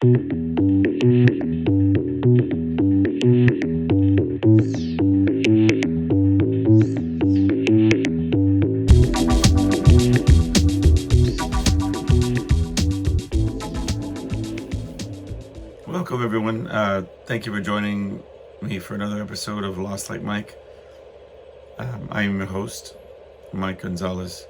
Welcome, everyone. Thank you for joining me for another episode of Lost Like Mike. I am your host, Mike Gonzalez.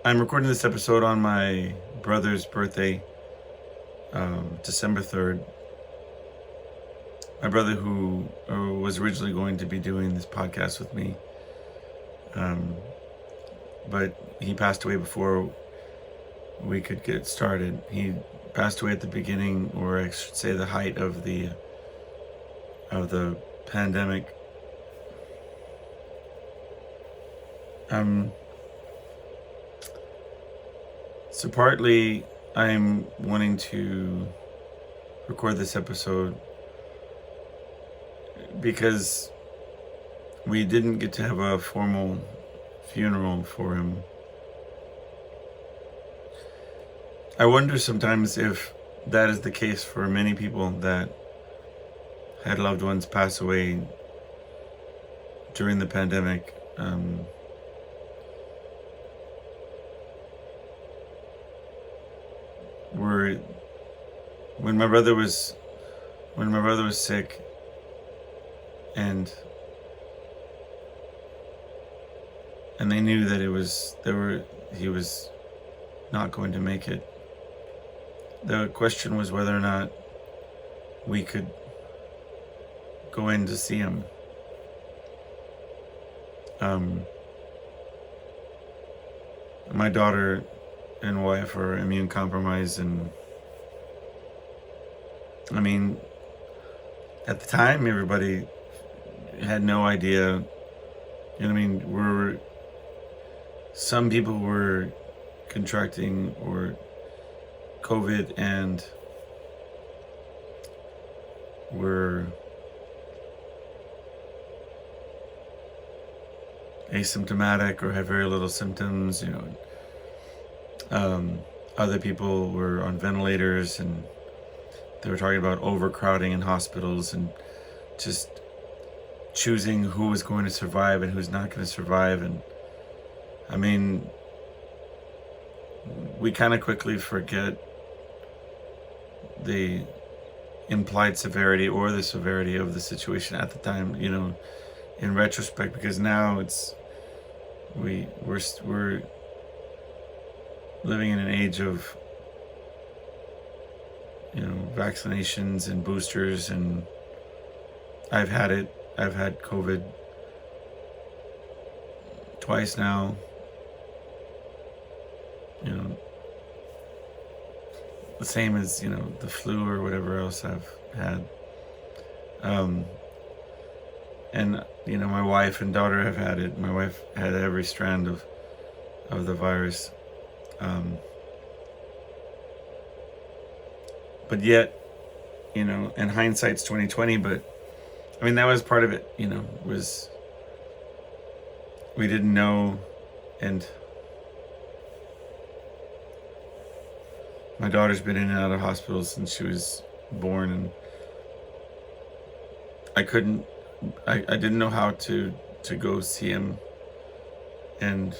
I'm recording this episode on my brother's birthday, December 3rd. My brother, who was originally going to be doing this podcast with me, but he passed away before we could get started. He passed away at the beginning, or I should say the height of the pandemic. So partly I'm wanting to record this episode because we didn't get to have a formal funeral for him. I wonder sometimes if that is the case for many people that had loved ones pass away during the pandemic. When my brother was sick, and they knew that he was not going to make it. The question was whether or not we could go in to see him. My daughter and wife are immune compromised, and I mean, at the time, everybody had no idea. You know what I mean? Some people were contracting or COVID and were asymptomatic or had very little symptoms, other people were on ventilators, and they were talking about overcrowding in hospitals and just choosing who was going to survive and who's not going to survive. And I mean, we kind of quickly forget the implied severity or the severity of the situation at the time, in retrospect, because now we're living in an age of vaccinations and boosters, and I've had COVID twice now. The same as the flu or whatever else I've had. And my wife and daughter have had it. My wife had every strand of the virus. But yet, and hindsight's 2020, but I mean, that was part of it, was we didn't know. And my daughter's been in and out of hospitals since she was born, and I didn't know how to go see him. And,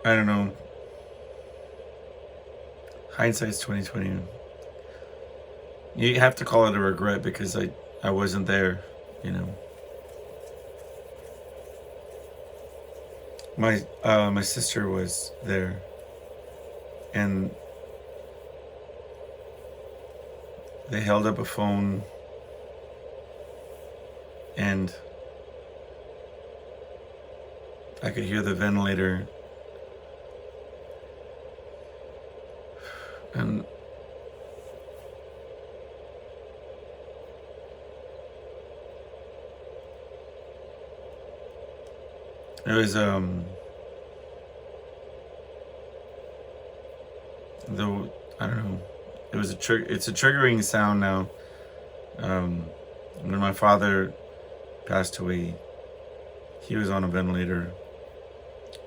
I don't know. Hindsight's 2020. You have to call it a regret because I wasn't there, My sister was there, and they held up a phone, and I could hear the ventilator, and it was I don't know. It's a triggering sound now, when my father passed away, he was on a ventilator,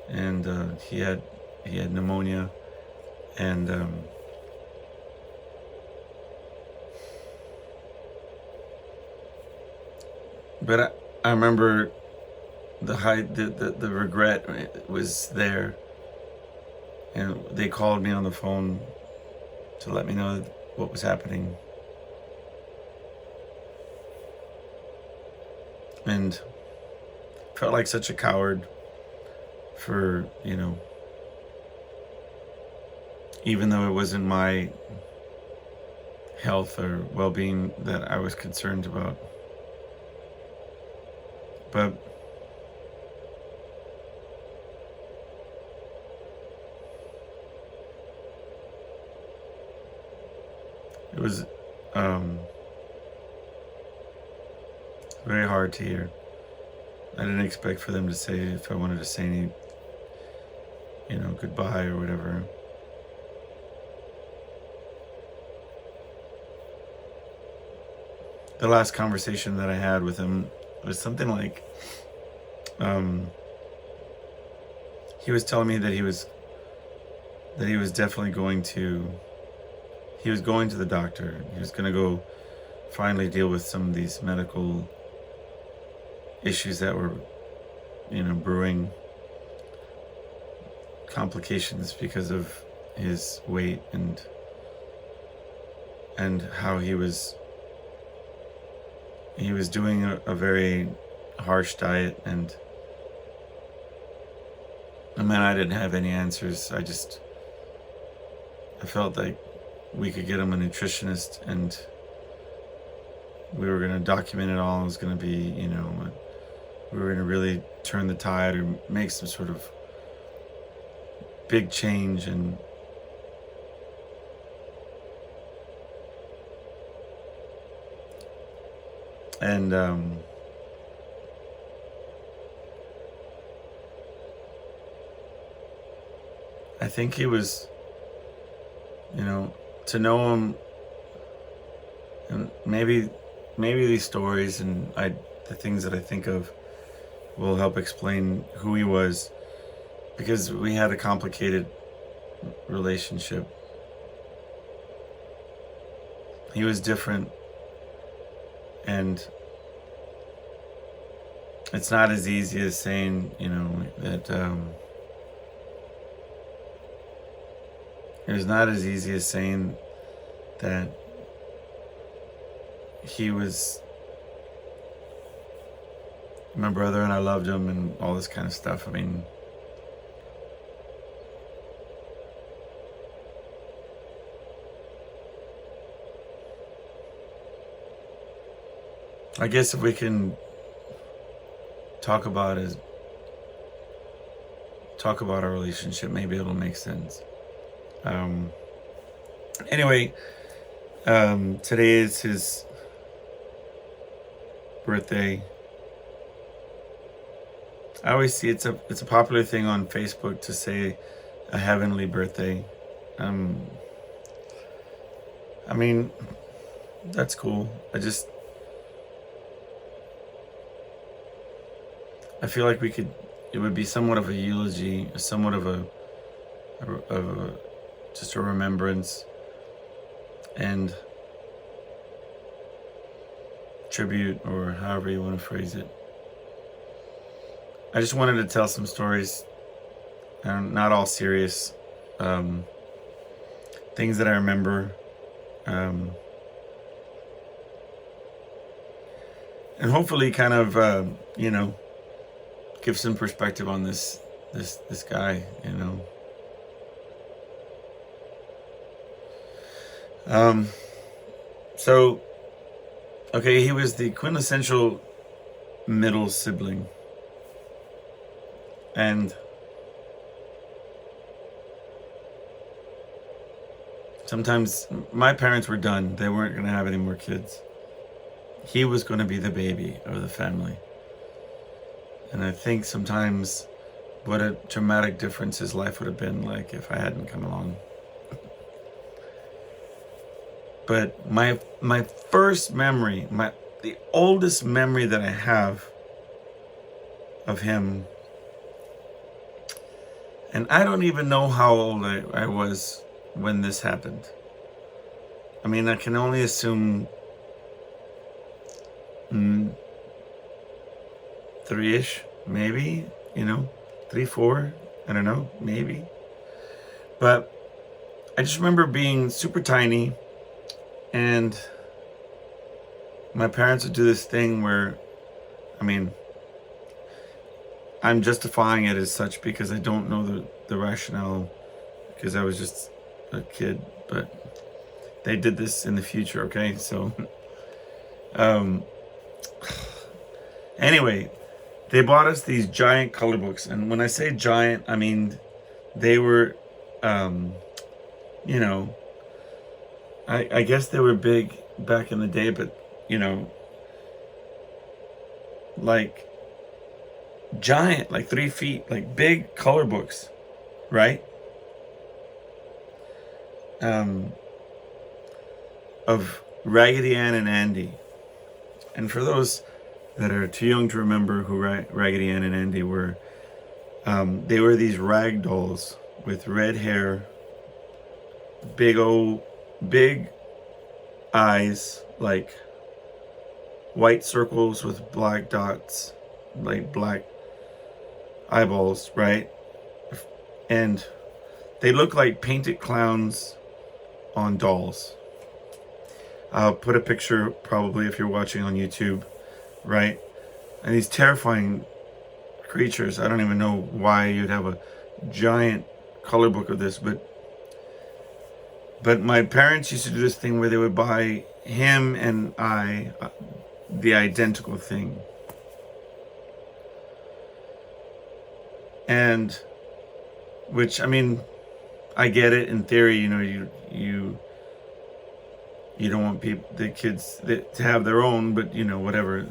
and he had pneumonia, and but I remember the regret was there, and they called me on the phone to let me know what was happening, and felt like such a coward for, even though it wasn't my health or well-being that I was concerned about. But it was very hard to hear. I didn't expect for them to say if I wanted to say any, goodbye or whatever. The last conversation that I had with him was something like, he was telling me that he was definitely going to the doctor. He was going to go finally deal with some of these medical issues that were, brewing, complications because of his weight and how he was doing a very harsh diet, and I didn't have any answers. I felt like we could get him a nutritionist, and we were going to document it all. It was going to be, we were going to really turn the tide or make some sort of big change. And I think he was, to know him, and maybe these stories and the things that I think of will help explain who he was, because we had a complicated relationship. He was different, and it's not as easy as saying, that it's not as easy as saying that he was my brother and I loved him and all this kind of stuff. I mean, I guess if we can talk about our relationship, maybe it'll make sense. Anyway, today is his birthday. I always see it's a popular thing on Facebook to say a heavenly birthday. I mean, that's cool. I feel like it would be somewhat of a eulogy, somewhat of a just a remembrance and tribute, or however you want to phrase it. I just wanted to tell some stories, not all serious, things that I remember, and hopefully kind of, give some perspective on this guy, So, okay, he was the quintessential middle sibling. And sometimes my parents were done. They weren't going to have any more kids. He was going to be the baby of the family. And I think sometimes what a dramatic difference his life would have been like if I hadn't come along. But my first memory, the oldest memory that I have of him, and I don't even know how old I was when this happened. I mean, I can only assume three-ish, maybe, 3, 4, I don't know, maybe. But I just remember being super tiny, and my parents would do this thing where, I mean, I'm justifying it as such because I don't know the rationale, because I was just a kid, but they did this in the future, okay? So, anyway, they bought us these giant color books, and when I say giant, I mean they were, you know, I guess they were big back in the day, but like giant, like 3 feet, like big color books, right? Of Raggedy Ann and Andy. And for those that are too young to remember who Raggedy Ann and Andy were, they were these rag dolls with red hair, big eyes, like white circles with black dots, like black eyeballs, right? And they look like painted clowns on dolls. I'll put a picture probably if you're watching on YouTube, right? And these terrifying creatures, I don't even know why you'd have a giant color book of this, but my parents used to do this thing where they would buy him and I the identical thing. And which, I mean, I get it in theory, you don't want the kids to have their own, but whatever.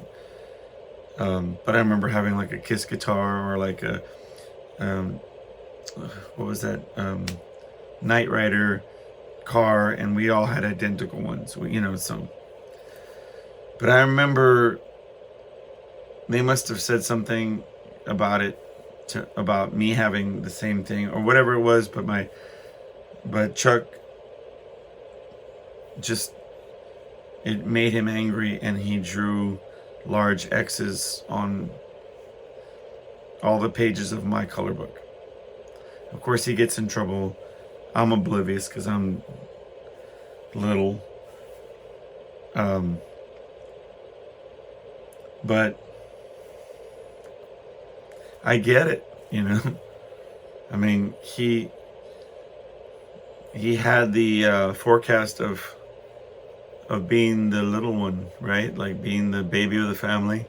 But I remember having like a Kiss guitar, or like a what was that, Knight Rider car, and we all had identical ones. So. But I remember they must have said something about it, about me having the same thing or whatever it was. But Chuck just, it made him angry, and he drew large X's on all the pages of my color book. Of course, he gets in trouble. I'm oblivious because I'm little. But I get it, I mean, he had the forecast of being the little one, right? Like being the baby of the family.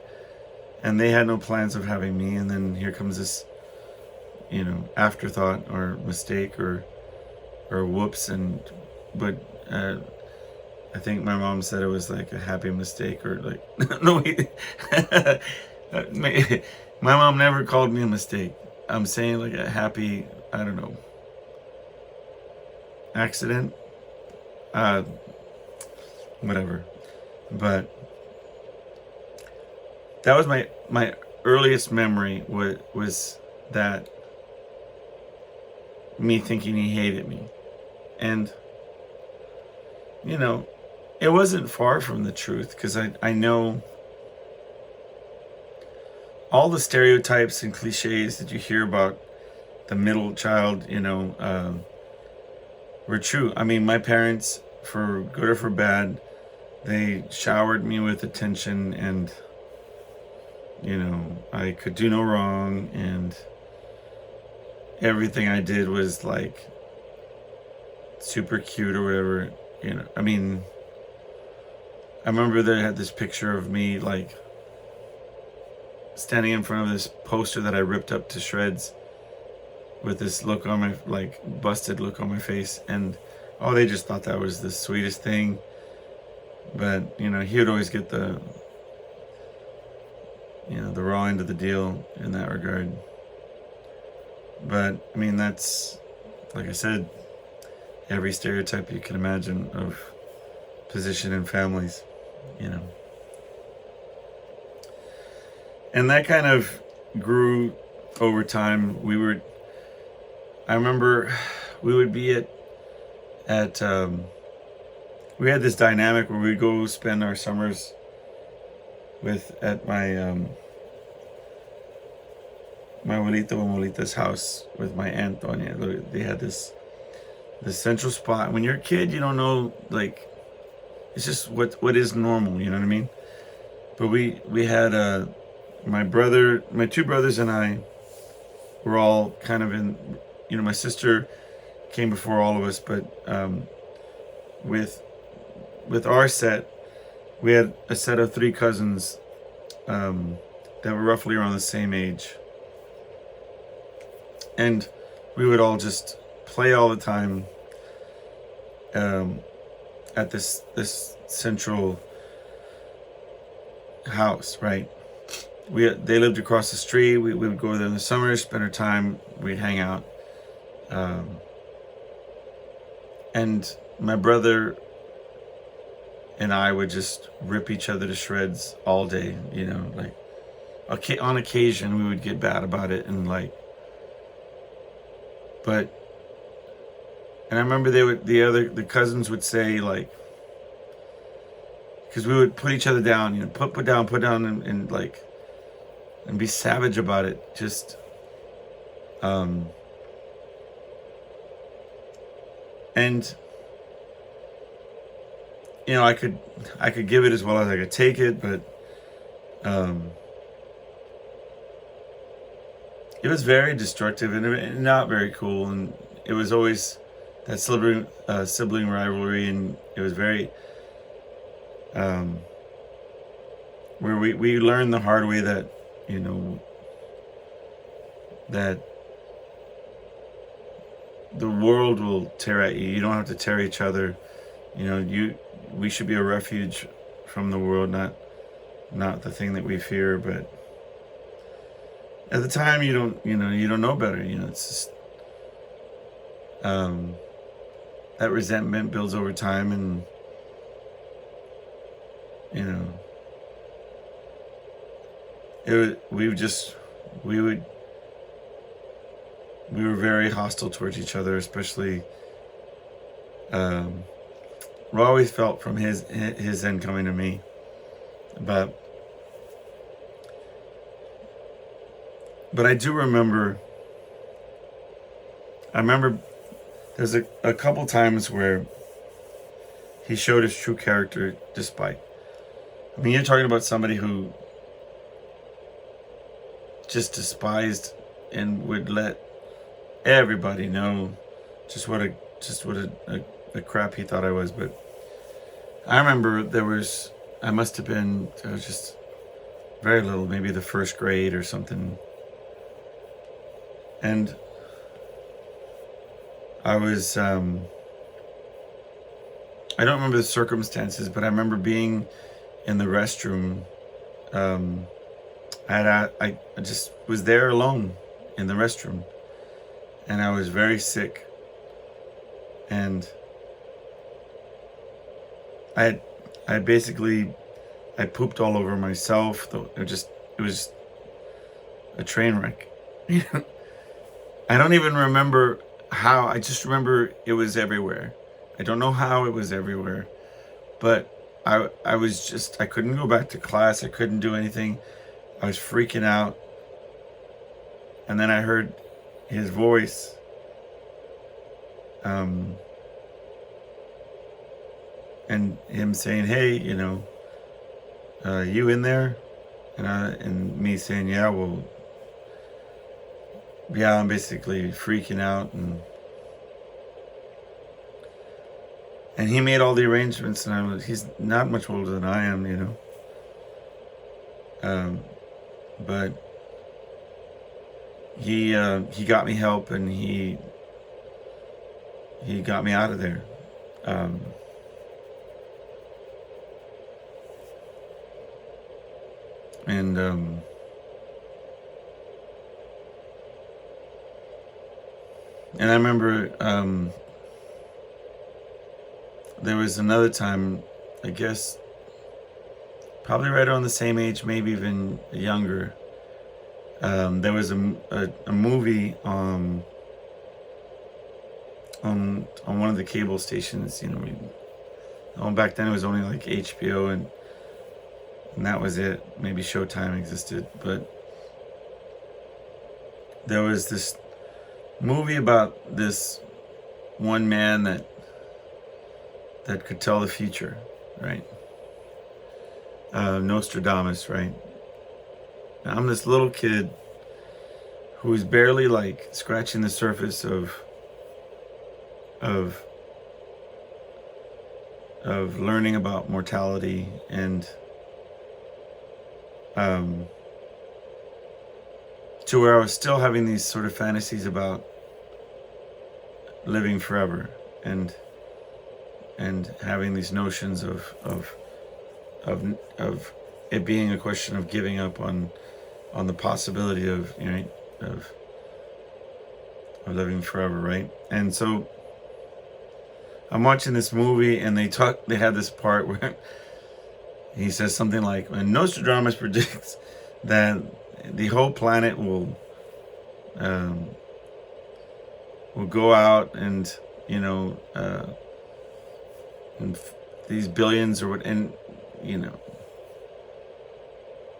And they had no plans of having me. And then here comes this, afterthought or mistake or whoops. But I think my mom said it was like a happy mistake, or like, no, my mom never called me a mistake. I'm saying like a happy, I don't know, accident, whatever. But that was my earliest memory, was that, me thinking he hated me. And it wasn't far from the truth, because I know all the stereotypes and cliches that you hear about the middle child, were true. I mean, my parents, for good or for bad, they showered me with attention, and I could do no wrong, and everything I did was like super cute or whatever. I mean, I remember they had this picture of me like standing in front of this poster that I ripped up to shreds, with this look on my, like, busted look on my face, and they just thought that was the sweetest thing. But he would always get the raw end of the deal in that regard. But I mean, that's, like I said, every stereotype you can imagine of position in families, And that kind of grew over time. I remember we would be at we had this dynamic where we'd go spend our summers at my abuelito and abuelita's house with my aunt Tonya. They had this central spot. When you're a kid, you don't know, like, it's just what is normal. You know what I mean? But we had my two brothers and I were all kind of in. My sister came before all of us, but with our set, we had a set of three cousins that were roughly around the same age, and we would all just play all the time at this central house, right? They lived across the street. We would go there in the summer, spend our time. We'd hang out, and my brother and I would just rip each other to shreds all day. Like, on occasion we would get bad about it, and like, but. And I remember the cousins would say, like, because we would put each other down, put down, and like, and be savage about it. Just, and I could give it as well as I could take it, but it was very destructive and not very cool, and it was always that sibling rivalry, and it was very where we learned the hard way that that the world will tear at you. You don't have to tear each other. We should be a refuge from the world, not the thing that we fear. But at the time, you don't know better. It's just that resentment builds over time, and we were very hostile towards each other, especially we always felt from his end coming to me. But I do remember there's a couple times where he showed his true character. You're talking about somebody who just despised and would let everybody know just what a crap he thought I was. But I remember I must have been just very little, maybe the first grade or something, and I was I don't remember the circumstances, but I remember being in the restroom. I just was there alone in the restroom, and I was very sick, and I pooped all over myself. It was a train wreck. I don't even remember how. I just remember it was everywhere. I don't know how it was everywhere, but I couldn't go back to class. I couldn't do anything. I was freaking out. And then I heard his voice. And him saying, "Hey, you in there?" And me saying, "Yeah, well, yeah, I'm basically freaking out." And he made all the arrangements, and he's not much older than I am, but he got me help, and he got me out of there. And I remember there was another time, I guess probably right around the same age, maybe even younger. There was a movie on one of the cable stations. Back then it was only like HBO and that was it. Maybe Showtime existed, but there was this movie about this one man that could tell the future, right? Nostradamus, right? I'm this little kid who's barely like scratching the surface of learning about mortality and to where I was still having these sort of fantasies about living forever and having these notions of it being a question of giving up on the possibility of of living forever, right? And so I'm watching this movie, and they had this part where he says something like, when Nostradamus predicts that the whole planet will go out and and these billions or what, and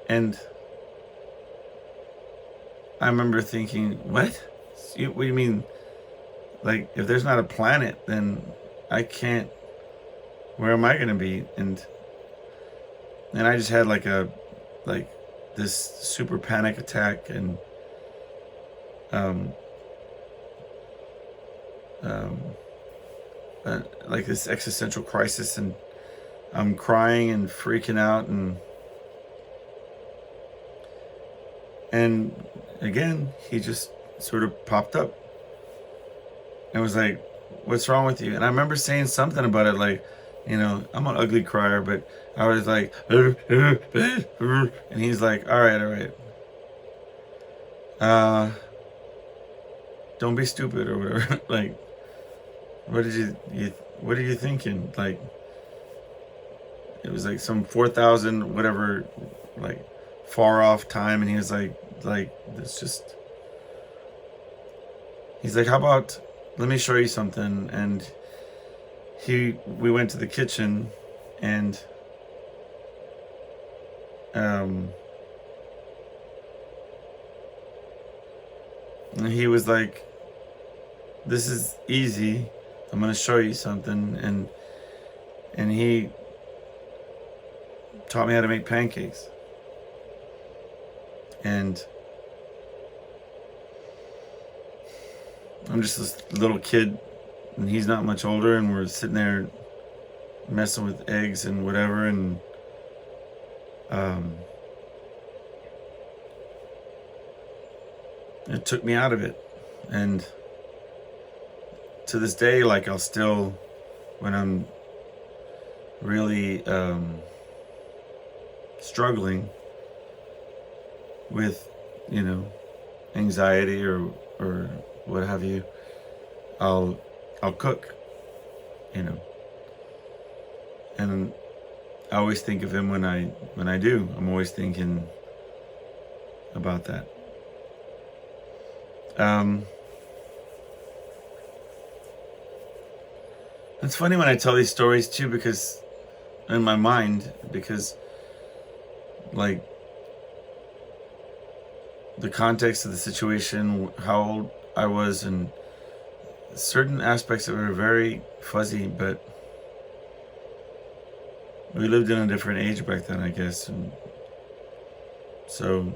and I remember thinking, what do you mean? Like, if there's not a planet, then I can't, where am I going to be? And I just had like this super panic attack and like this existential crisis, and I'm crying and freaking out, and again he just sort of popped up and was like, what's wrong with you? And I remember saying something about it, like, I'm an ugly crier, but I was like, and he's like, all right, don't be stupid or whatever. Like, what are you thinking? Like, it was like some 4,000 whatever, like, far off time, and he was like it's just, he's like, how about, let me show you something. And we went to the kitchen, and he was like, this is easy, I'm gonna show you something. And he taught me how to make pancakes. And I'm just this little kid, and he's not much older, and we're sitting there messing with eggs and whatever, and it took me out of it. And to this day, like, I'll still, when I'm really struggling with anxiety or what have you, I'll cook, and I always think of him when I do. I'm always thinking about that. It's funny when I tell these stories too, because in my mind, because like the context of the situation, how old I was, and certain aspects of it are very fuzzy, but we lived in a different age back then, I guess, and so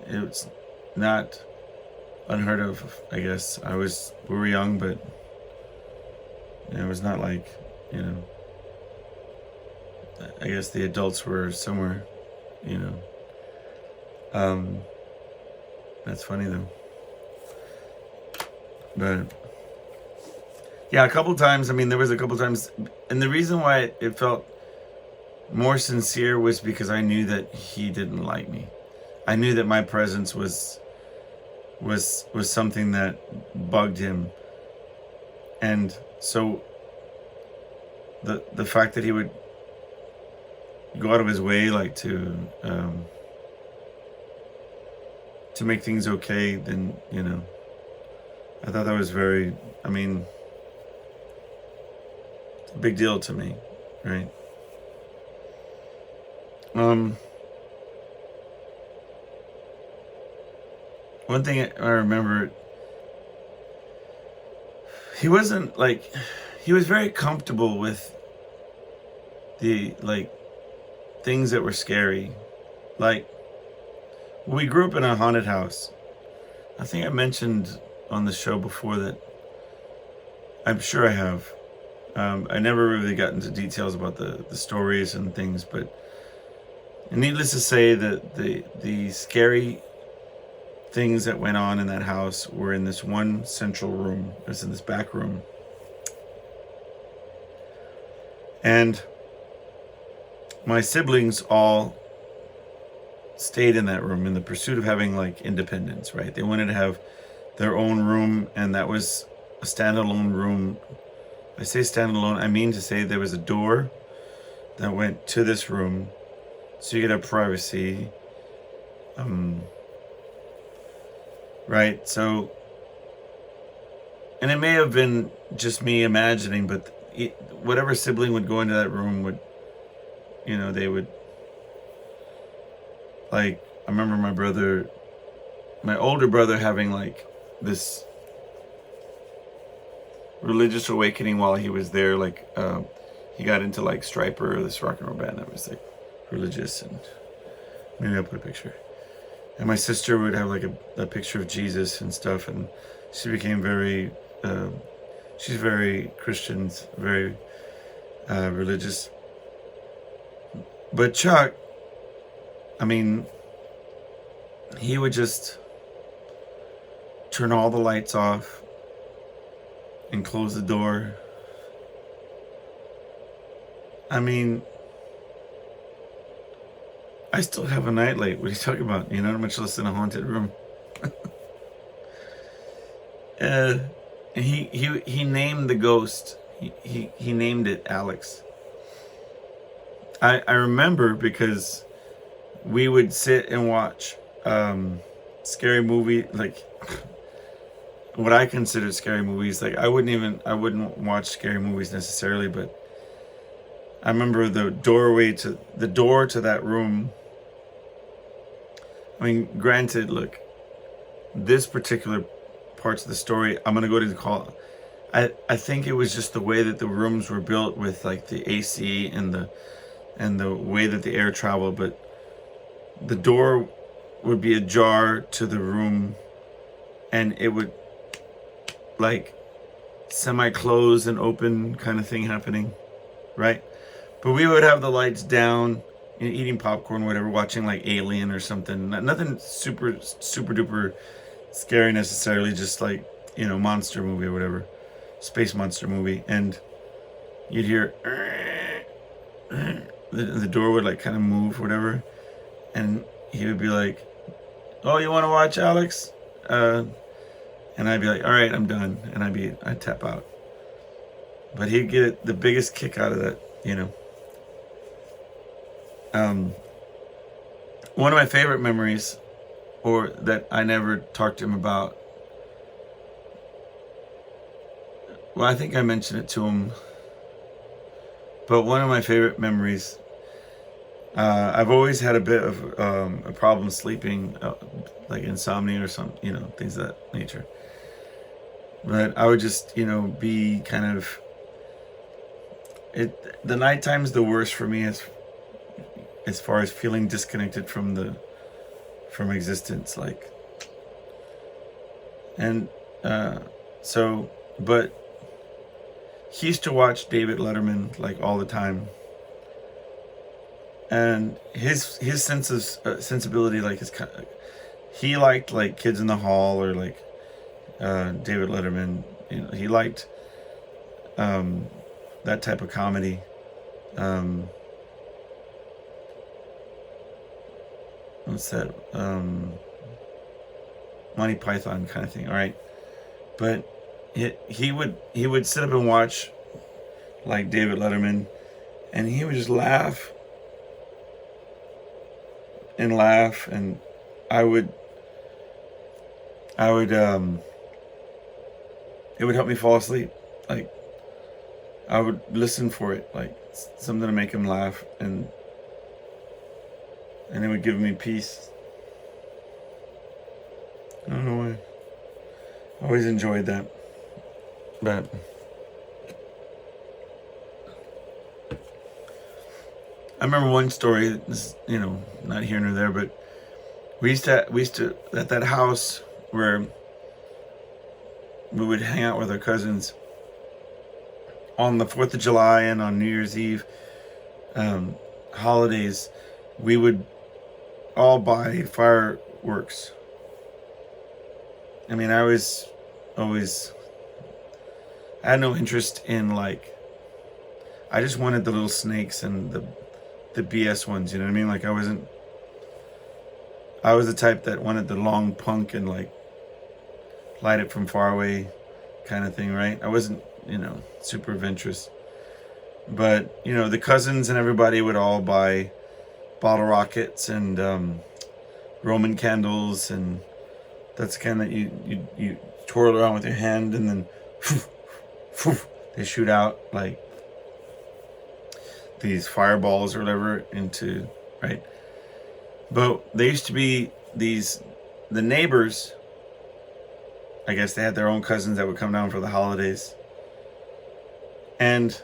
it's not unheard of, I guess. We were young, but it was not like, I guess the adults were somewhere, that's funny though. But yeah, a couple times, there was a couple times, and the reason why it felt more sincere was because I knew that he didn't like me. I knew that my presence was something that bugged him. And so the fact that he would go out of his way, like to make things okay, then I thought that was very. I mean, it's a big deal to me, right? One thing I remember, he wasn't like, he was very comfortable with the things that were scary. Like, we grew up in a haunted house. I think I mentioned on the show before that. I'm sure I have. I never really got into details about the stories and things, but needless to say that the scary things that went on in that house were in this one central room. It was in this back room. And my siblings all stayed in that room in the pursuit of having independence, right? They wanted to have their own room, and that was a standalone room. I say standalone, I mean to say there was a door that went to this room so you could have privacy. Right? So, and it may have been just me imagining, but whatever sibling would go into that room would, they would, I remember my older brother having this religious awakening while he was there. He got into Striper, this rock and roll band that was religious, and maybe I'll put a picture. And my sister would have a picture of Jesus and stuff, and she became very, she's very Christian, very religious. But Chuck, I mean, he would just turn all the lights off and close the door. I mean, I still have a nightlight. What are you talking about? Much less in a haunted room. He named the ghost. He named it Alex. I remember because we would sit and watch scary movie, what I considered scary movies. I wouldn't watch scary movies necessarily, but I remember the door to that room. I mean, granted, look, this particular parts of the story, I'm gonna go to the call. I think it was just the way that the rooms were built with the AC and the way that the air traveled, but the door would be ajar to the room, and it would semi-close and open kind of thing happening, right? But we would have the lights down, eating popcorn, whatever, watching Alien or something. Nothing super duper scary necessarily, just monster movie or whatever, space monster movie. And you'd hear the door would kind of move, whatever, and he would be like, "Oh, you want to watch, Alex?" And I'd be like, "All right, I'm done," and I'd tap out. But he'd get the biggest kick out of that, One of my favorite memories, or that I never talked to him about, well, I think I mentioned it to him, but one of my favorite memories, I've always had a bit of a problem sleeping, insomnia or some, things of that nature. But I would just, be kind of, the nighttime's the worst for me as far as feeling disconnected from existence, and but he used to watch David Letterman all the time, and his sensibility, he liked Kids in the Hall, or David Letterman. He liked that type of comedy. What's that? Monty Python kind of thing. All right, but he would sit up and watch David Letterman, and he would just laugh and laugh, and I would it would help me fall asleep. Like, I would listen for it, like something to make him laugh, and it would give me peace. I don't know why. I always enjoyed that. But I remember one story, this, not here nor there, but we used to at that house where we would hang out with our cousins on the 4th of July and on New Year's Eve, holidays, we would all buy fireworks. I mean, I was always, I had no interest in, like, I just wanted the little snakes and the BS ones, you know what I mean? Like, I was the type that wanted the long punk and, like, light it from far away kind of thing, right? I wasn't, super adventurous. But, the cousins and everybody would all buy bottle rockets and Roman candles, and that's kind of, you twirl around with your hand, and then they shoot out like these fireballs or whatever into, right? But there used to be the neighbors, I guess they had their own cousins that would come down for the holidays. And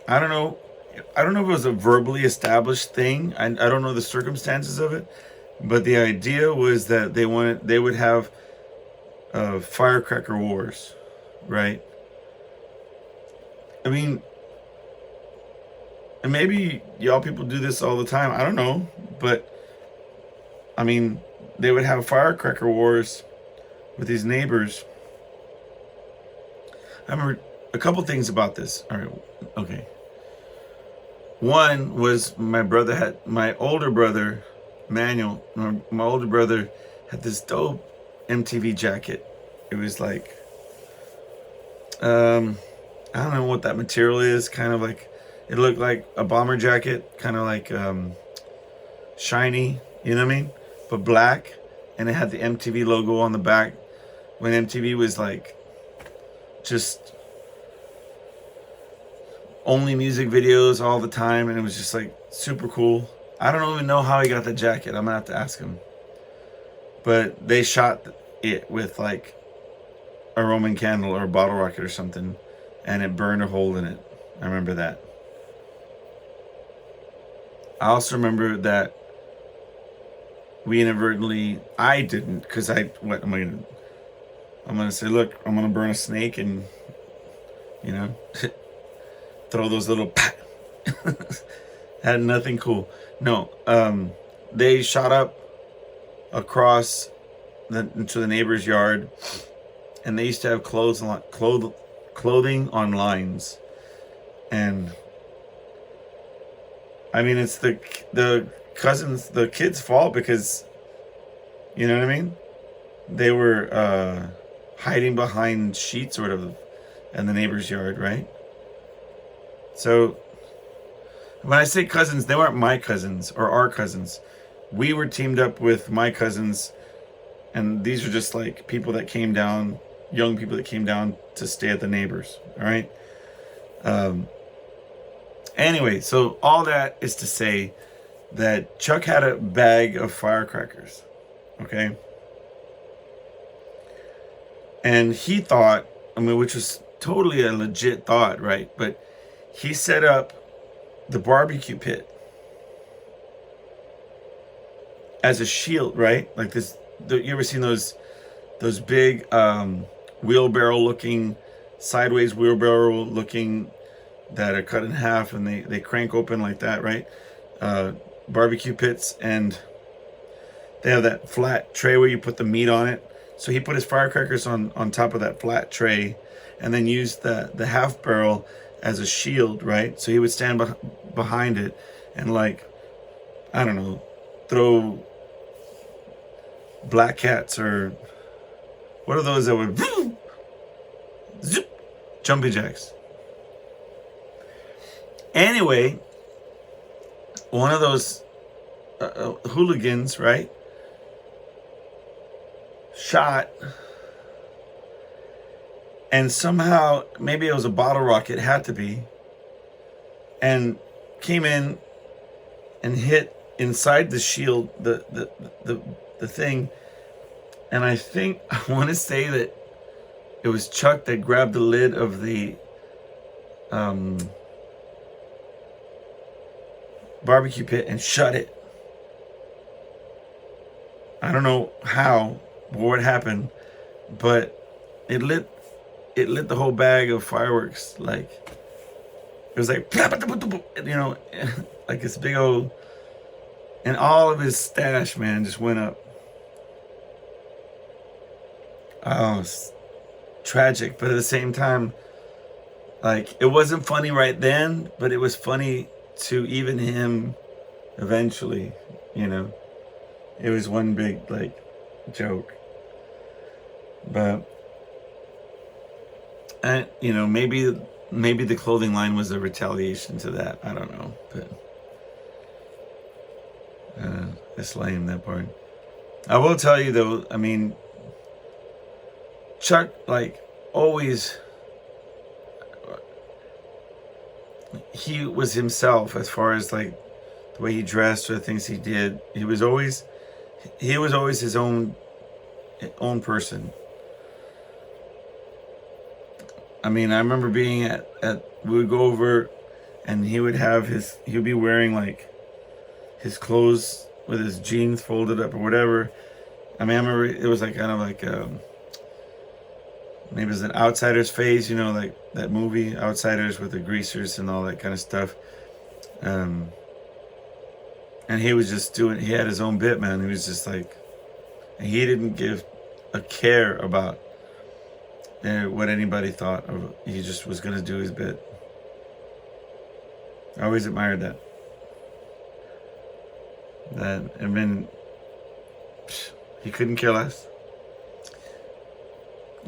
I don't know if it was a verbally established thing. I don't know the circumstances of it, but the idea was that they would have firecracker wars, right? I mean, and maybe y'all people do this all the time. I don't know, but I mean, they would have firecracker wars with these neighbors. I remember a couple things about this. All right, okay. One was my older brother, Manuel. My older brother had this dope MTV jacket. It was like, I don't know what that material is. Kind of like, it looked like a bomber jacket, kind of like shiny, you know what I mean? But black, and it had the MTV logo on the back. When MTV was like just only music videos all the time, and it was just like super cool. I don't even know how he got the jacket. I'm gonna have to ask him. But they shot it with like a Roman candle or a bottle rocket or something, and it burned a hole in it. I remember that. I also remember that we inadvertently, I didn't, because I'm gonna say, look, I'm gonna burn a snake and, throw those little had nothing cool. No, they shot up across into the neighbor's yard, and they used to have clothing on lines, and I mean, it's the kids' fault, because, you know what I mean? They were hiding behind sheets or whatever in the neighbor's yard, right? So when I say cousins, they weren't my cousins or our cousins. We were teamed up with my cousins, and these are just like people that came down, young people that came down to stay at the neighbors, all right? Anyway, so all that is to say that Chuck had a bag of firecrackers, okay? And he thought, which was totally a legit thought, right? But he set up the barbecue pit as a shield, right? Like this, you ever seen those big sideways wheelbarrow looking that are cut in half, and they crank open like that, right? Barbecue pits, and they have that flat tray where you put the meat on it. So he put his firecrackers on top of that flat tray, and then used the half barrel as a shield, right? So he would stand behind it and, like, I don't know, throw black cats, or what are those that would jumping jacks. Anyway, one of those hooligans, right, shot, and somehow, maybe it was a bottle rocket, had to be, and came in and hit inside the shield, the thing. And I think, I want to say that it was Chuck that grabbed the lid of the barbecue pit and shut it. I don't know how or what happened, but it lit the whole bag of fireworks. Like, it was like, you know, like this big old, and all of his stash, man, just went up. Oh, it's tragic, but at the same time, like, it wasn't funny right then, but it was funny to even him eventually, you know. It was one big, like, joke. But, and, you know, maybe the clothing line was a retaliation to that. I don't know, but it's lame, that part. I will tell you though, I mean, Chuck, like, always, he was himself as far as like the way he dressed or the things he did. He was always his own person. I mean, I remember being at we would go over, and he would be wearing like his clothes with his jeans folded up or whatever. I mean, I remember it was like kind of like maybe it was an Outsider's phase, you know, like that movie Outsiders with the greasers and all that kind of stuff. And he was just he had his own bit, man. He was just like, he didn't give a care about what anybody thought of. He just was going to do his bit. I always admired that. I mean, he couldn't care less.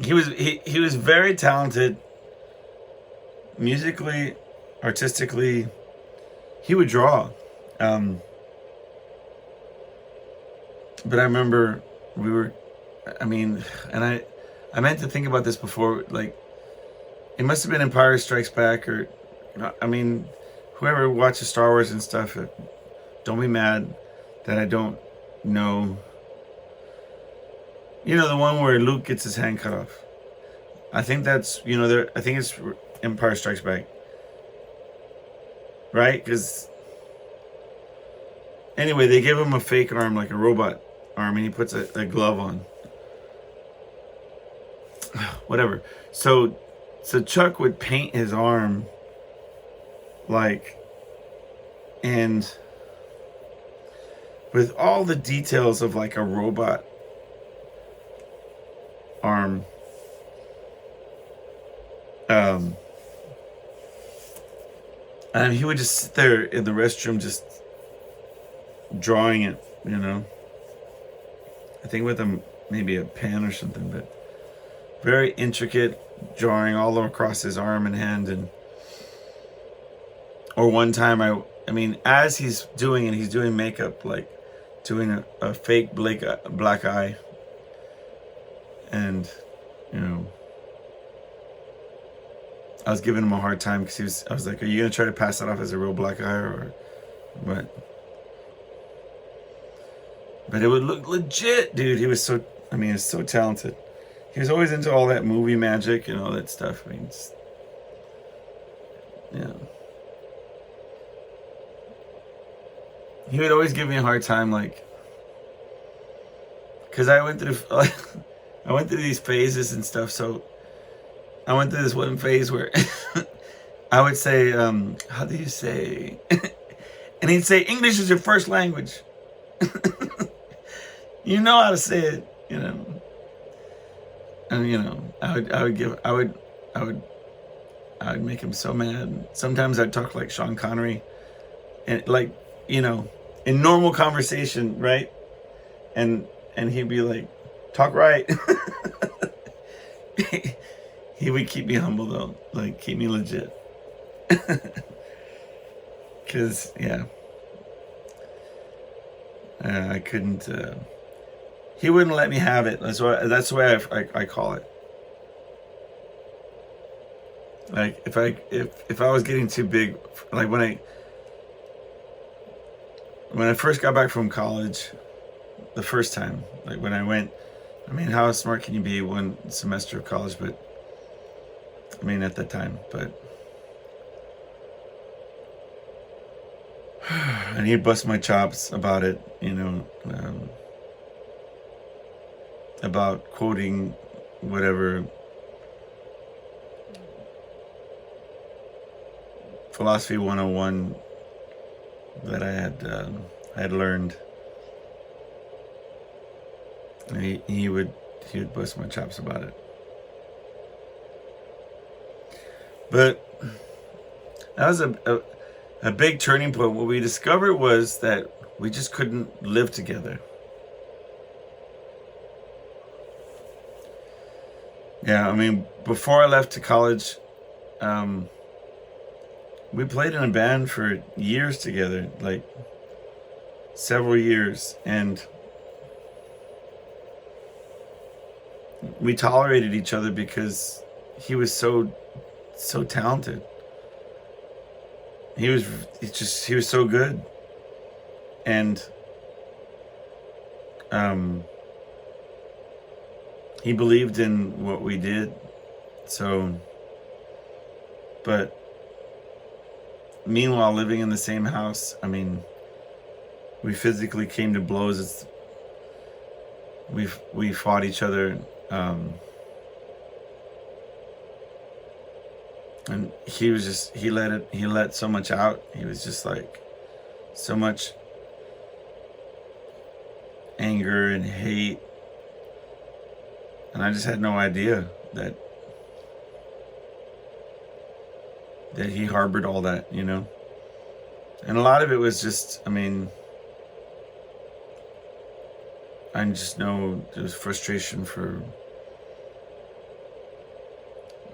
He was very talented musically, artistically. He would draw. But I remember I meant to think about this before, like, it must have been Empire Strikes Back, or, I mean, whoever watches Star Wars and stuff, don't be mad that I don't know. You know, the one where Luke gets his hand cut off. I think that's, you know, I think it's Empire Strikes Back. Right? Because, anyway, they give him a fake arm, like a robot arm, and he puts a glove on. Whatever. So Chuck would paint his arm, like, and with all the details of like a robot arm. And he would just sit there in the restroom just drawing it, you know. I think with maybe a pen or something, but very intricate drawing all across his arm and hand. Or one time, I mean, as he's doing it, he's doing makeup, like doing a fake black eye. And, you know, I was giving him a hard time because I was like, are you going to try to pass that off as a real black eye or what? But it would look legit, dude. He was so talented. He was always into all that movie magic and all that stuff. I mean, yeah. He would always give me a hard time, like, because I went through these phases and stuff. So I went through this one phase where I would say, how do you say? And he'd say, English is your first language. You know how to say it, you know. And, you know, I would make him so mad. Sometimes I'd talk like Sean Connery, and, like, you know, in normal conversation, right? And he'd be like, talk right. He would keep me humble though, like keep me legit. Cause yeah. I couldn't. He wouldn't let me have it. That's the way I call it. Like if I was getting too big, like when I first got back from college, the first time, like when I went, I mean, how smart can you be one semester of college? But I mean, at that time, but and he'd bust my chops about it, about quoting whatever philosophy 101 that I had learned. And he would bust my chops about it. But that was a big turning point. What we discovered was that we just couldn't live together. Yeah, I mean, before I left to college, we played in a band for years together, like several years, and we tolerated each other because he was so talented. He was so good, and he believed in what we did. So, but meanwhile, living in the same house, I mean, we physically came to blows. We fought each other, and he let so much out. He was just like so much anger and hate, and I just had no idea that he harbored all that, and a lot of it was just, I mean, I just know there was frustration for,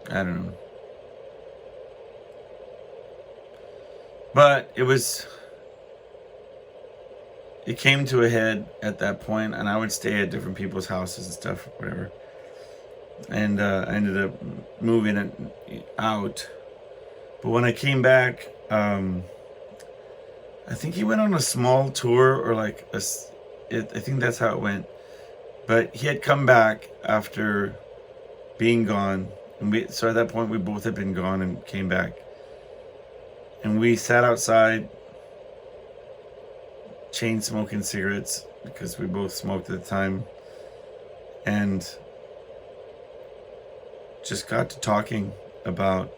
I don't know. But it came to a head at that point, and I would stay at different people's houses and stuff, whatever. And I ended up moving it out. But when I came back, I think he went on a small tour, or like I think that's how it went. But he had come back after being gone, and so at that point we both had been gone and came back. And we sat outside, chain smoking cigarettes, because we both smoked at the time, and just got to talking about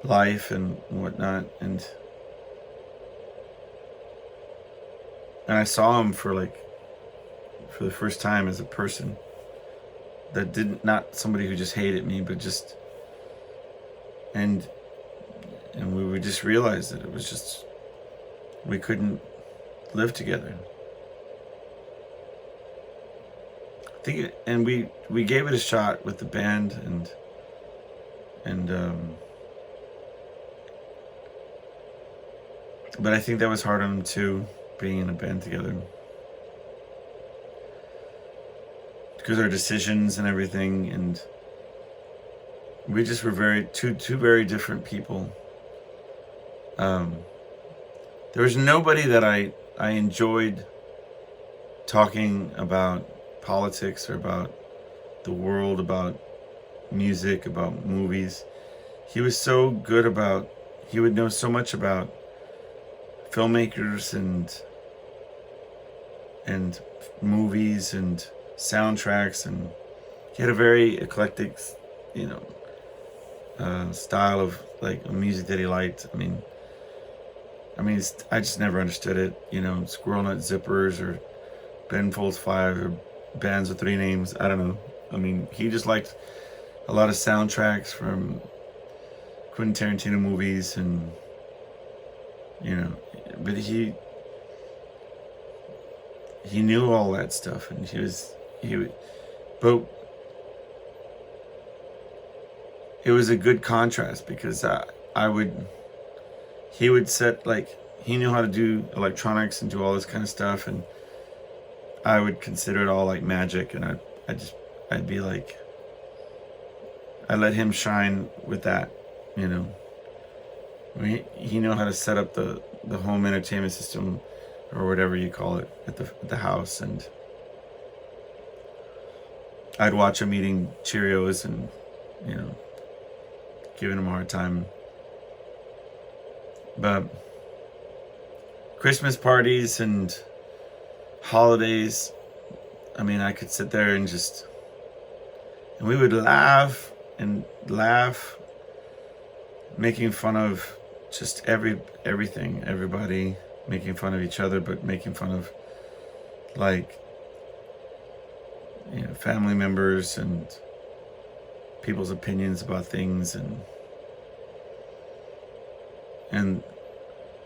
life and whatnot, and I saw him for the first time as a person that not somebody who just hated me, but just, and we would just realize that it was just, we couldn't live together. I think and we gave it a shot with the band, and but I think that was hard on him too, being in a band together, because our decisions and everything, and we just were two very different people. There was nobody that I enjoyed talking about politics or about the world, about music, about movies. He was so good he would know so much about filmmakers and movies and soundtracks, and he had a very eclectic, style of like music that he liked. I mean, I just never understood it. Squirrel Nut Zippers or Ben Folds 5 or bands with 3 names. I don't know. I mean, he just liked a lot of soundtracks from Quentin Tarantino movies, and but he knew all that stuff, and but it was a good contrast, because he would set, like, he knew how to do electronics and do all this kind of stuff, and I would consider it all like magic, and I'd be like, I let him shine with that, you know. I mean, he knew how to set up the home entertainment system, or whatever you call it, at the house, and I'd watch him eating Cheerios and, you know, giving him a hard time. But Christmas parties and holidays, I mean, I could sit there and we would laugh and laugh, making fun of just everything, everybody, making fun of each other, but making fun of, like, you know, family members and people's opinions about things, and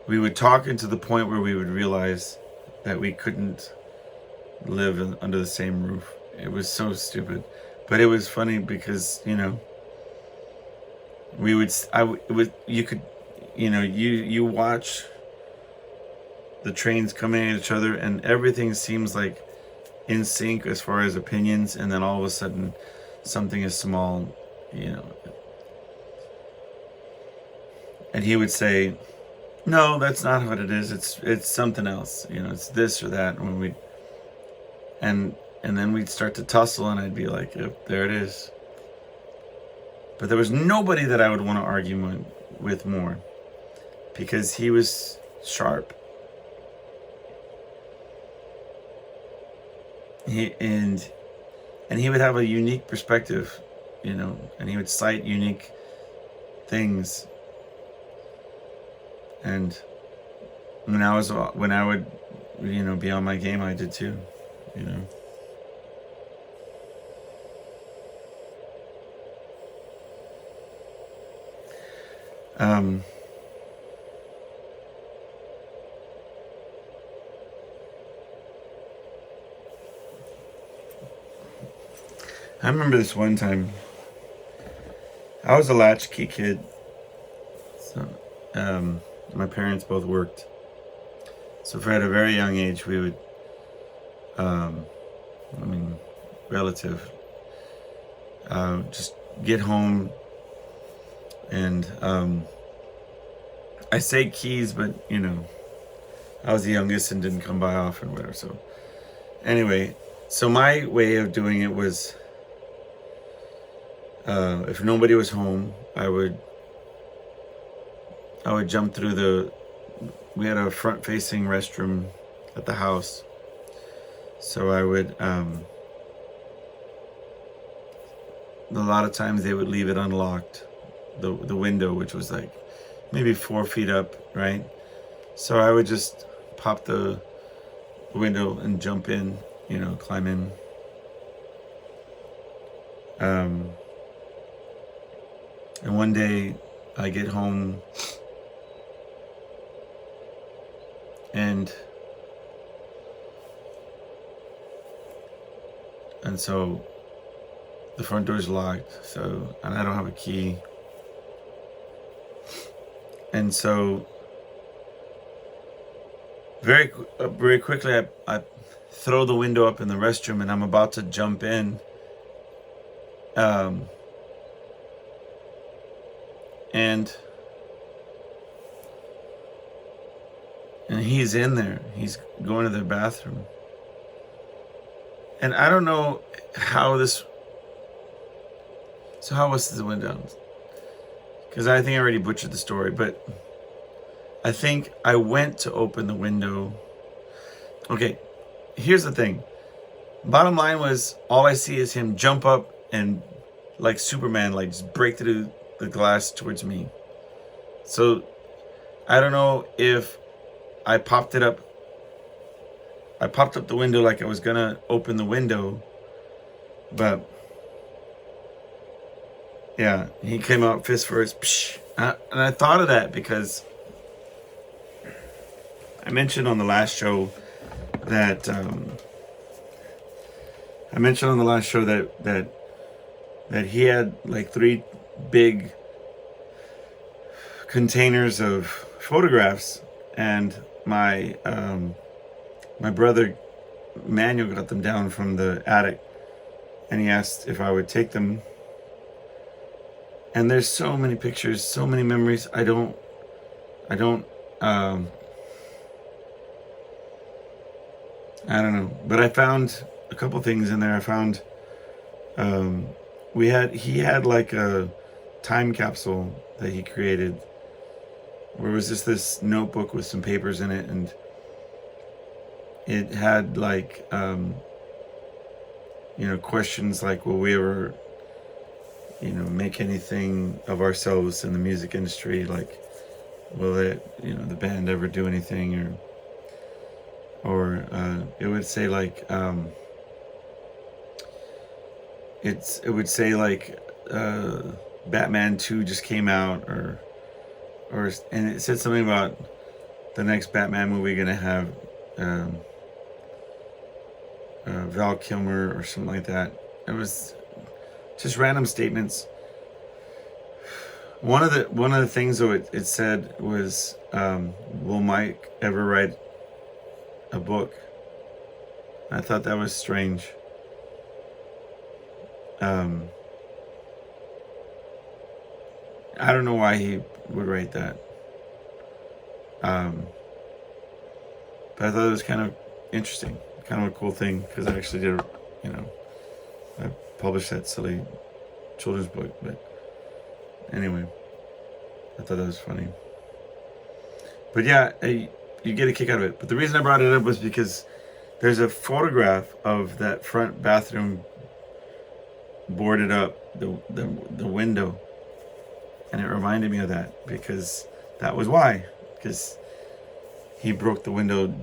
we would talk into the point where we would realize that we couldn't live under the same roof. It was so stupid, but it was funny because, you know, you could, you know, you watch the trains coming at each other, and everything seems like in sync as far as opinions, and then all of a sudden something is small, you know, and he would say, no, that's not what it is, it's something else, you know, it's this or that, and then we'd start to tussle, and I'd be like, yep, there it is. But there was nobody that I would want to argue with more, because he was sharp. And he would have a unique perspective, you know, and he would cite unique things. And when I would, you know, be on my game, I did too, you know. I remember this one time, I was a latchkey kid, so my parents both worked, so at a very young age we would, just get home, and I say keys, but, you know, I was the youngest and didn't come by often, whatever. So anyway, so my way of doing it was, if nobody was home, I would jump through we had a front-facing restroom at the house, so I would, a lot of times they would leave it unlocked, the window, which was like maybe 4 feet up, right? So I would just pop the window and jump in, you know, climb in. And one day I get home, and so the front door is locked, and I don't have a key. And so very quickly I throw the window up in the restroom, and I'm about to jump in, and he's in there. He's going to the bathroom. And I don't know how this... So how was the window? Because I think I already butchered the story, but I think I went to open the window. Okay, here's the thing. Bottom line was, all I see is him jump up and, like Superman, like just break through the glass towards me. So I don't know if I popped it up. I popped up the window like I was gonna open the window, but yeah, he came out fist first. And I thought of that because I mentioned on the last show that that he had like 3 big containers of photographs, and my brother Manuel got them down from the attic, and he asked if I would take them. And there's so many pictures, so many memories. I don't I don't know, but I found a couple things in there. I found he had like a time capsule that he created, where it was just this notebook with some papers in it, and it had like questions like, will we ever make anything of ourselves in the music industry? Like, will the band ever do anything? Or it would say like it would say like Batman 2 just came out, and it said something about the next Batman movie gonna have Val Kilmer or something like that. It was just random statements. One of the things though it said was, will Mike ever write a book? I thought that was strange. I don't know why he would write that. But I thought it was kind of interesting, kind of a cool thing, because I actually did, I published that silly children's book. But anyway, I thought that was funny. But yeah, you get a kick out of it. But the reason I brought it up was because there's a photograph of that front bathroom boarded up, the window, and it reminded me of that, because that was why. Because he broke the window,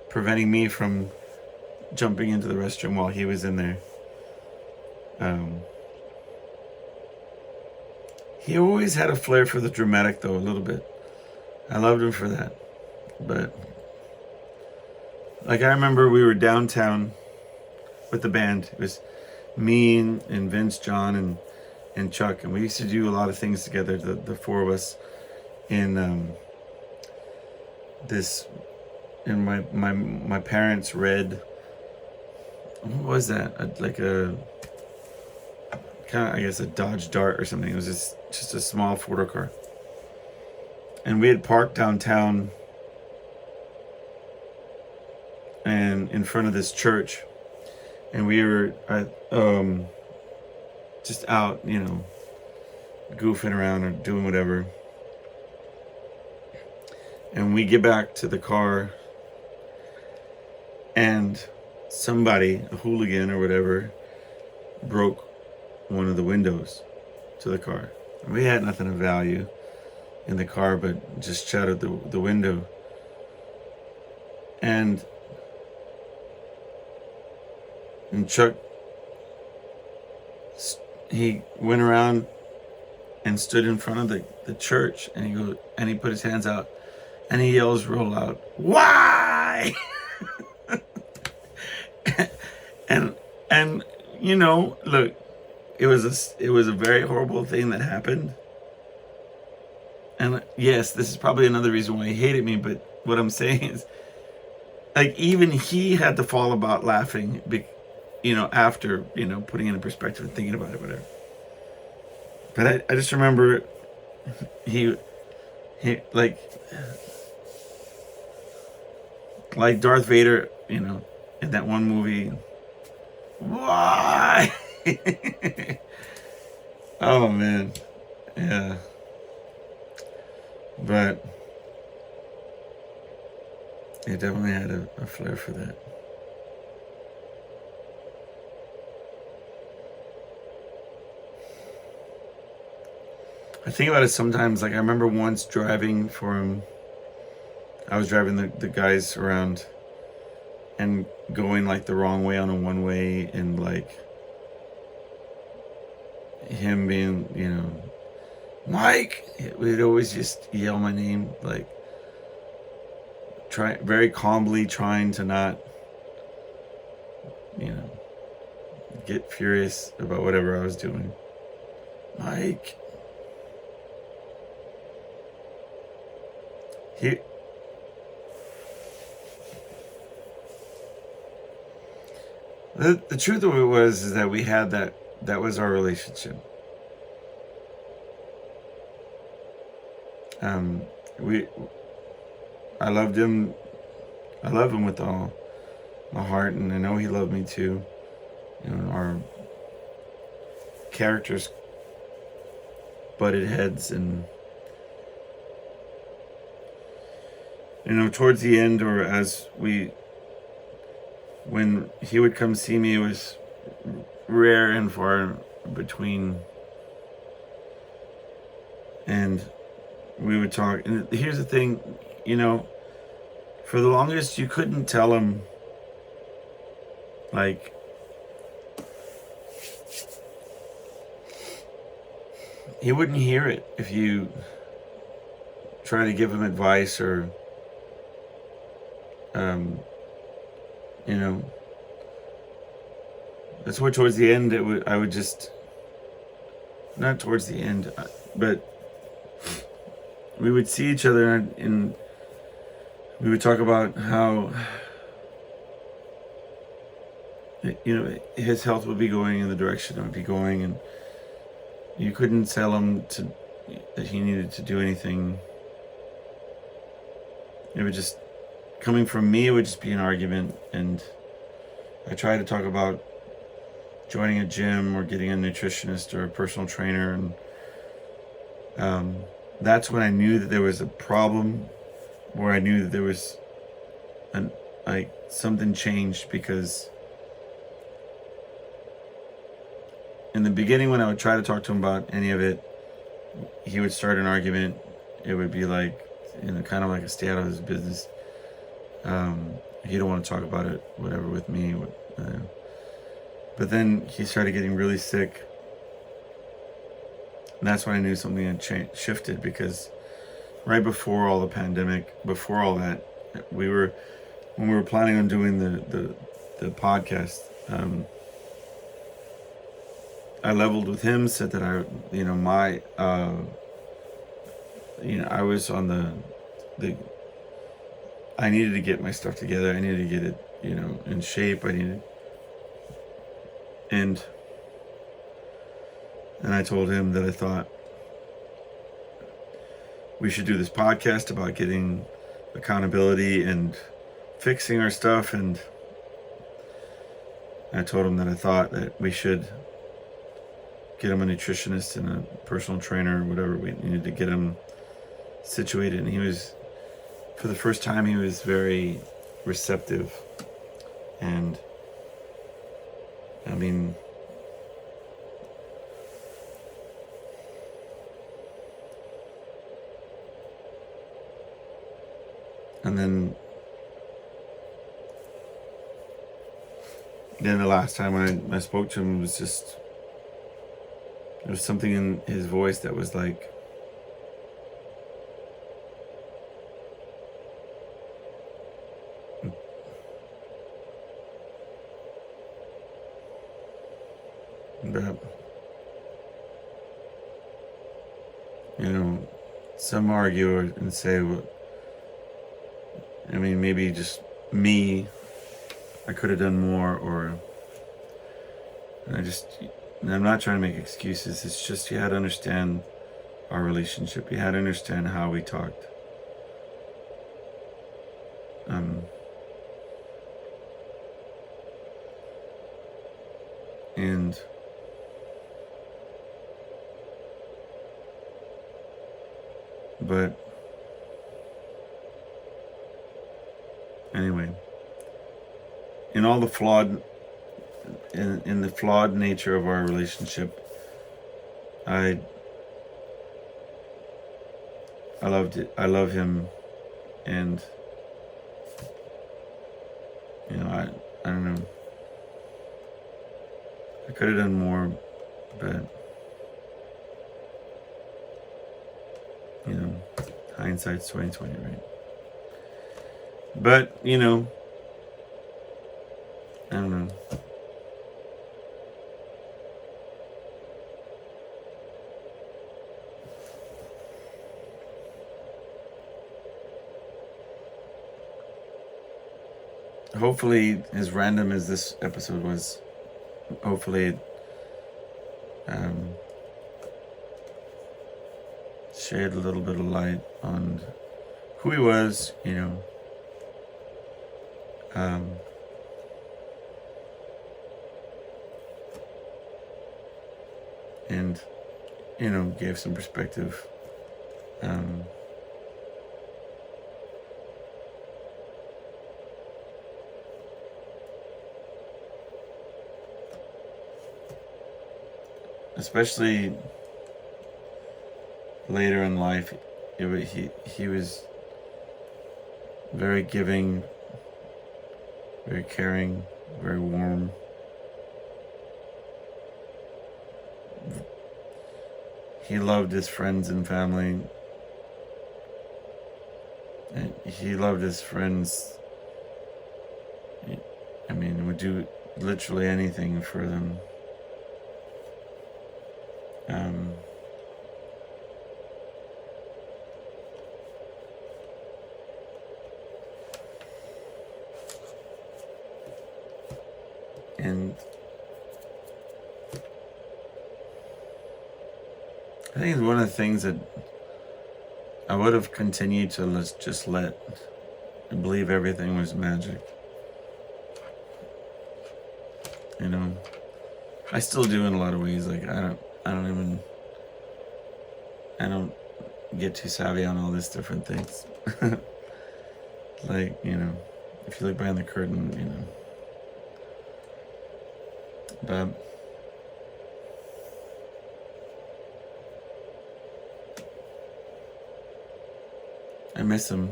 preventing me from jumping into the restroom while he was in there. He always had a flair for the dramatic, though, a little bit. I loved him for that. But like, I remember we were downtown with the band. It was me and Vince, John, and Chuck, and we used to do a lot of things together, the four of us, in my parents' red, what was that, like a kind of, I guess, a Dodge Dart or something. It was just a small 4-door car, and we had parked downtown and in front of this church, and we were just out, goofing around or doing whatever. And we get back to the car, and somebody, a hooligan or whatever, broke one of the windows to the car. And we had nothing of value in the car, but just shattered the window. And Chuck, he went around and stood in front of the church, and he put his hands out, and he yells real loud, "Why?" and look, it was a very horrible thing that happened. And yes, this is probably another reason why he hated me, but what I'm saying is, like, even he had to fall about laughing, after, putting it in perspective and thinking about it, whatever. But I just remember he like Darth Vader, in that one movie. Why? Oh man, yeah. But he definitely had a flair for that. I think about it sometimes. Like, I remember once driving for him. I was driving the guys around and going like the wrong way on a one-way, and like him being, Mike, we'd always just yell my name, like very calmly, trying to not, get furious about whatever I was doing. Mike. he the truth of it was is that we had that was our relationship. We I loved him. I love him with all my heart, and I know he loved me too. Our characters butted heads, and towards the end, or when he would come see me, it was rare and far between, and we would talk. And here's the thing, for the longest you couldn't tell him, like, he wouldn't hear it if you try to give him advice, or that's why towards the end I would just, not towards the end, but we would see each other, and we would talk about how his health would be going in the direction it would be going, and you couldn't tell him that he needed to do anything. It would just, coming from me, it would just be an argument, and I tried to talk about joining a gym or getting a nutritionist or a personal trainer, and that's when I knew that there was a problem, where I knew that there was something changed, because in the beginning, when I would try to talk to him about any of it, he would start an argument. It would be like, kind of like a stay out of his business. He don't want to talk about it, whatever, with me. But then he started getting really sick. And that's when I knew something had shifted, because right before all the pandemic, before all that, when we were planning on doing the podcast, I leveled with him, said that I was on I needed to get my stuff together. I needed to get it, in shape. And I told him that I thought we should do this podcast about getting accountability and fixing our stuff. And I told him that I thought that we should get him a nutritionist and a personal trainer, or whatever we needed to get him situated. And he was, for the first time, he was very receptive. And I mean, and then the last time I spoke to him, was just, there was something in his voice that was like, that, some argue and say, well, maybe just me, I could have done more, or I'm not trying to make excuses. It's just, you had to understand our relationship. You had to understand how we talked. But anyway, in all the flawed, in the flawed nature of our relationship, I loved it. I love him, and I don't know. I could have done more, but hindsight's 20/20, right? But I don't know. hopefully, as random as this episode was, hopefully it shed a little bit of light on who he was, and gave some perspective. Especially later in life, he was very giving, very caring, very warm. He loved his friends and family. And he loved his friends. I mean, would do literally anything for them. And I think it's one of the things that I would have continued to believe everything was magic. I still do in a lot of ways. Like I don't get too savvy on all these different things. Like, if you look behind the curtain, but I miss him.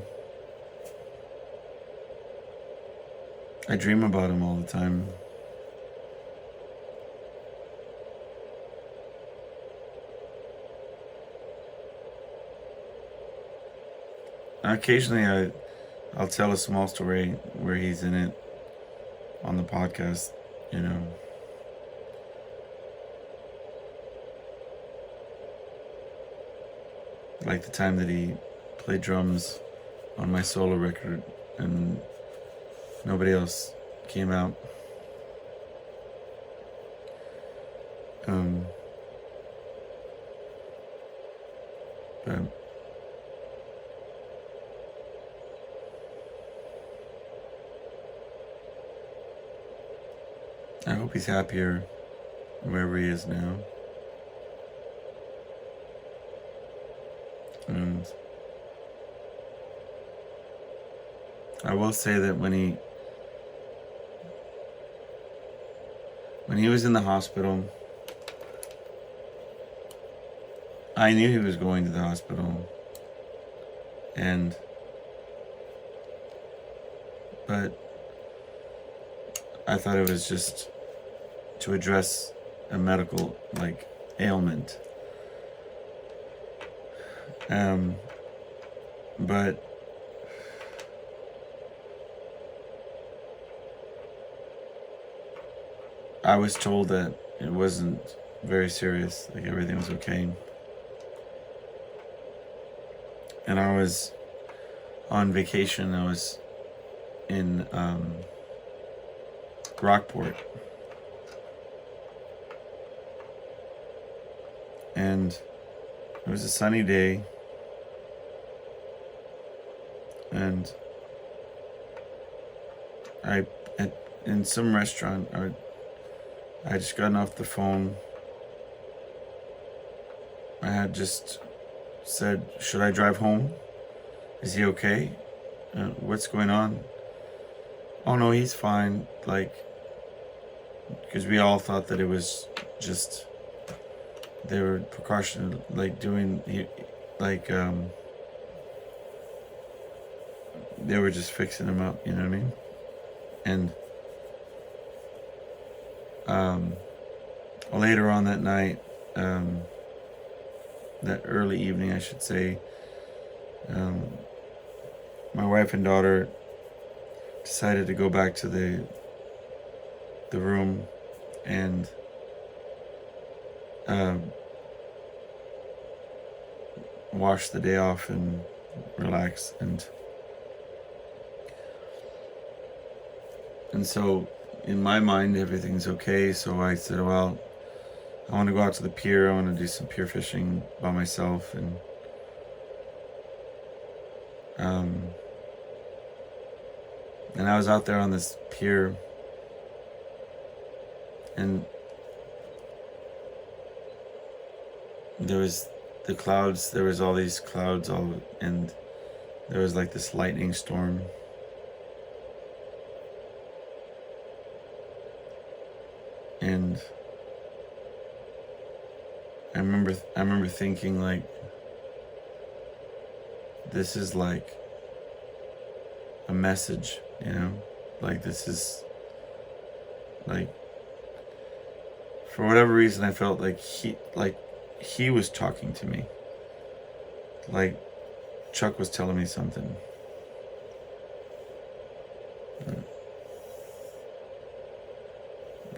I dream about him all the time. Occasionally I'll tell a small story where he's in it on the podcast, Like the time that he played drums on my solo record and nobody else came out. But I hope he's happier wherever he is now. And I will say that when he was in the hospital, I knew he was going to the hospital, but I thought it was just to address a medical ailment. But I was told that it wasn't very serious, like everything was okay. And I was on vacation. I was in Rockport. And it was a sunny day. And in some restaurant, I just gotten off the phone. I had just said, should I drive home? Is he okay? What's going on? Oh no, he's fine. Because we all thought that it was just, they were precaution, they were just fixing him up, you know what I mean? And later on that night, that early evening, I should say, my wife and daughter decided to go back to the room and wash the day off and relax. And And so in my mind, everything's okay. So I said, well, I want to go out to the pier. I want to do some pier fishing by myself. Um, and I was out there on this pier, and there was the clouds. There was all these clouds, and there was like this lightning storm. And I remember thinking, like, this is like a message, you know? Like, this is like, for whatever reason, I felt like he was talking to me. Like Chuck was telling me something.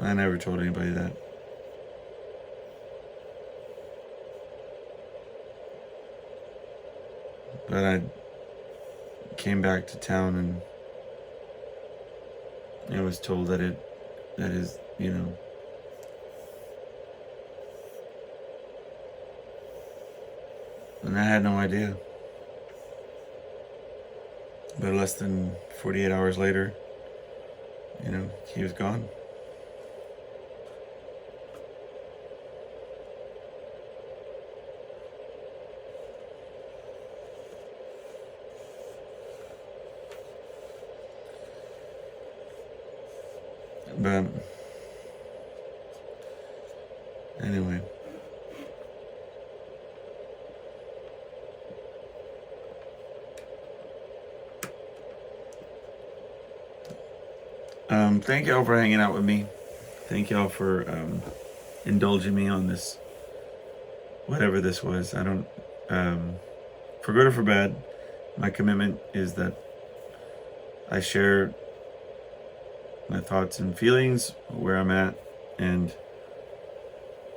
I never told anybody that. But I came back to town and I was told that is, you know, and I had no idea. But less than 48 hours later, you know, he was gone. But anyway, thank y'all for hanging out with me. Thank y'all for indulging me on this, whatever this was. I don't, for good or for bad, my commitment is that I share my thoughts and feelings, where I'm at, and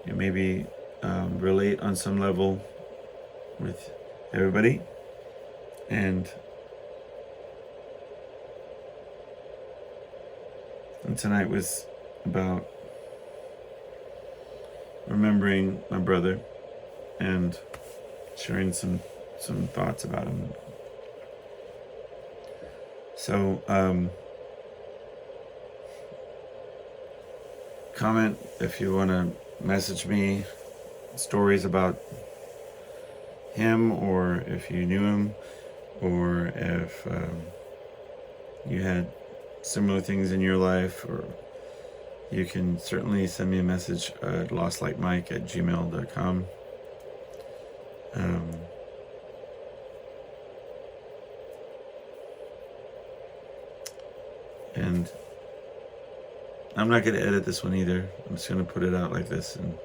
maybe relate on some level with everybody. And tonight was about remembering my brother and sharing some thoughts about him. So comment if you want to message me stories about him, or if you knew him, or if you had similar things in your life, or you can certainly send me a message at lostlikemike@gmail.com. And I'm not going to edit this one either. I'm just going to put it out like this. And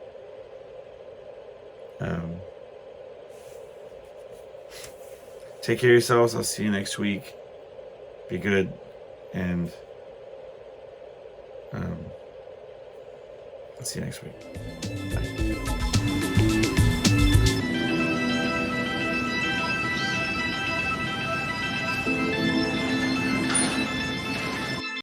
take care of yourselves. I'll see you next week. Be good. And I'll see you next week. Bye.